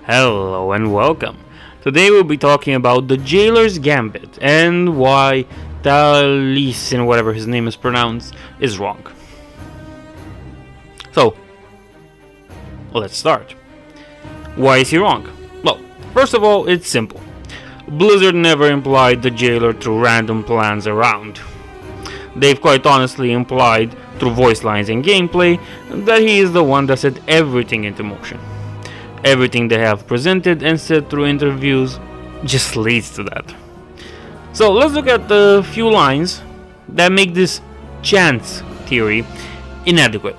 Hello and welcome. Today we'll be talking about the Jailer's Gambit and why Taliesin, whatever his name is pronounced, is wrong. So, let's start. Why is he wrong? Well, first of all, it's simple. Blizzard never implied the Jailer through random plans around. They've quite honestly implied, through voice lines and gameplay, that he is the one that set everything into motion. Everything they have presented and said through interviews just leads to that. So let's look at the few lines that make this chance theory inadequate.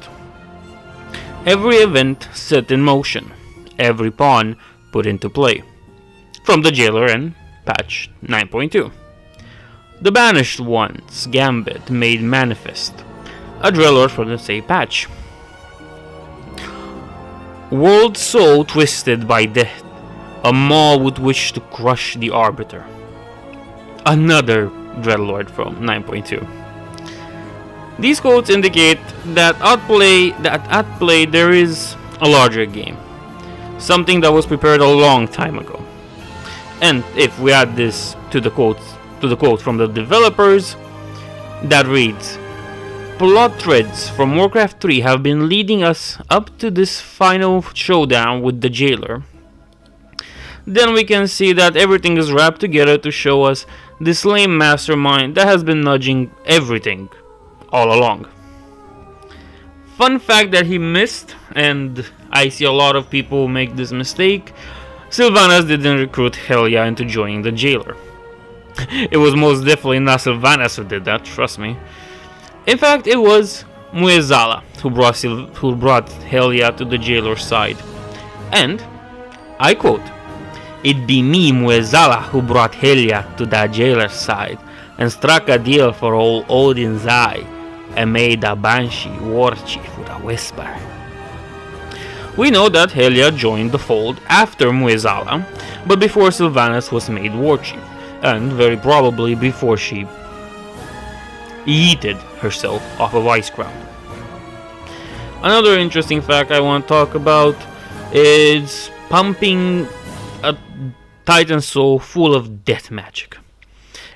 Every event set in motion, every pawn put into play. From the Jailer and patch 9.2. The Banished One's Gambit made manifest, a driller from the same patch. World so twisted by death, a maw with which to crush the Arbiter. Another Dreadlord from 9.2. These quotes indicate that at play there is a larger game, something that was prepared a long time ago. And if we add this to the quote from the developers, that reads, plot threads from Warcraft 3 have been leading us up to this final showdown with the Jailer. Then we can see that everything is wrapped together to show us this lame mastermind that has been nudging everything all along. Fun fact that he missed, and I see a lot of people make this mistake, Sylvanas didn't recruit Helia into joining the Jailer. It was most definitely not Sylvanas who did that, trust me. In fact, it was Muezala who brought Helia to the Jailer's side. And, I quote, "It be me, Muezala, who brought Helia to that Jailer's side, and struck a deal for old Odin's eye, and made a Banshee war chief with a whisper." We know that Helia joined the fold after Muezala, but before Sylvanas was made war chief, and very probably before she yeeted herself off of Ice Crown. Another interesting fact I want to talk about is pumping a Titan soul full of death magic.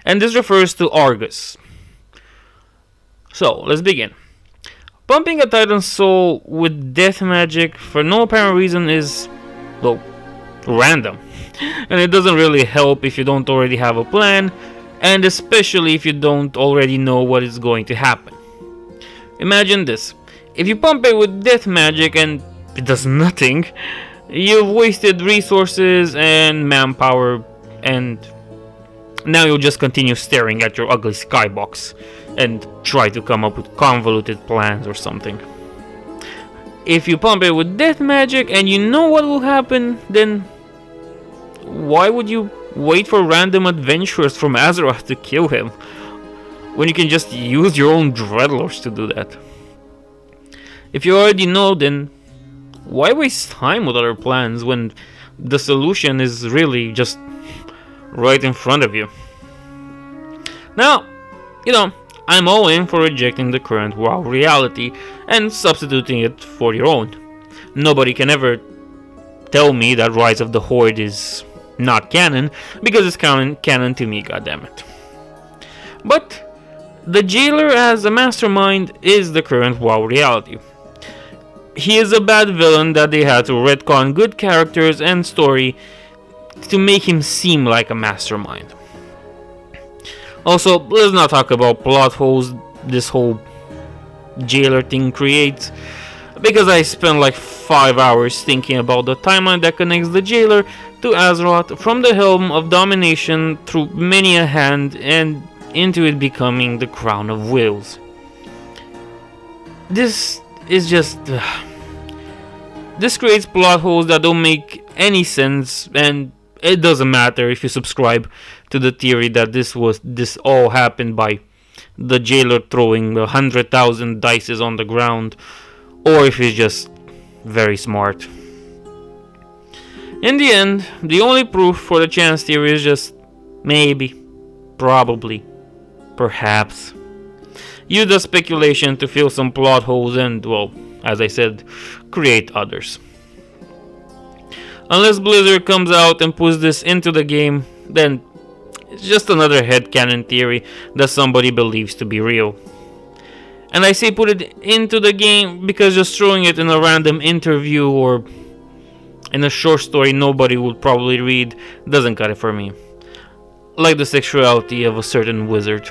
And this refers to Argus. So, let's begin. Pumping a Titan soul with death magic for no apparent reason is, well, random. And it doesn't really help if you don't already have a plan, and especially if you don't already know what is going to happen. Imagine this. If you pump it with death magic and it does nothing, you've wasted resources and manpower, and now you'll just continue staring at your ugly skybox and try to come up with convoluted plans or something. If you pump it with death magic and you know what will happen, then why would you wait for random adventurers from Azeroth to kill him, when you can just use your own Dreadlords to do that? If you already know, then why waste time with other plans when the solution is really just right in front of you? Now, I'm all in for rejecting the current WoW reality and substituting it for your own. Nobody can ever tell me that Rise of the Horde is not canon, because it's canon to me, goddammit. But the Jailer as a mastermind is the current WoW reality. He is a bad villain that they had to retcon good characters and story to make him seem like a mastermind. Also, let's not talk about plot holes this whole Jailer thing creates, because I spent like 5 hours thinking about the timeline that connects the Jailer to Azeroth from the Helm of Domination through many a hand and into it becoming the Crown of Wills. This is just... this creates plot holes that don't make any sense, and it doesn't matter if you subscribe to the theory that this all happened by the Jailer throwing 100,000 dices on the ground, or if he's just very smart. In the end, the only proof for the chance theory is just maybe, probably, perhaps. Use the speculation to fill some plot holes and, well, as I said, create others. Unless Blizzard comes out and puts this into the game, then it's just another headcanon theory that somebody believes to be real. And I say put it into the game because just throwing it in a random interview or in a short story nobody would probably read doesn't cut it for me. Like the sexuality of a certain wizard.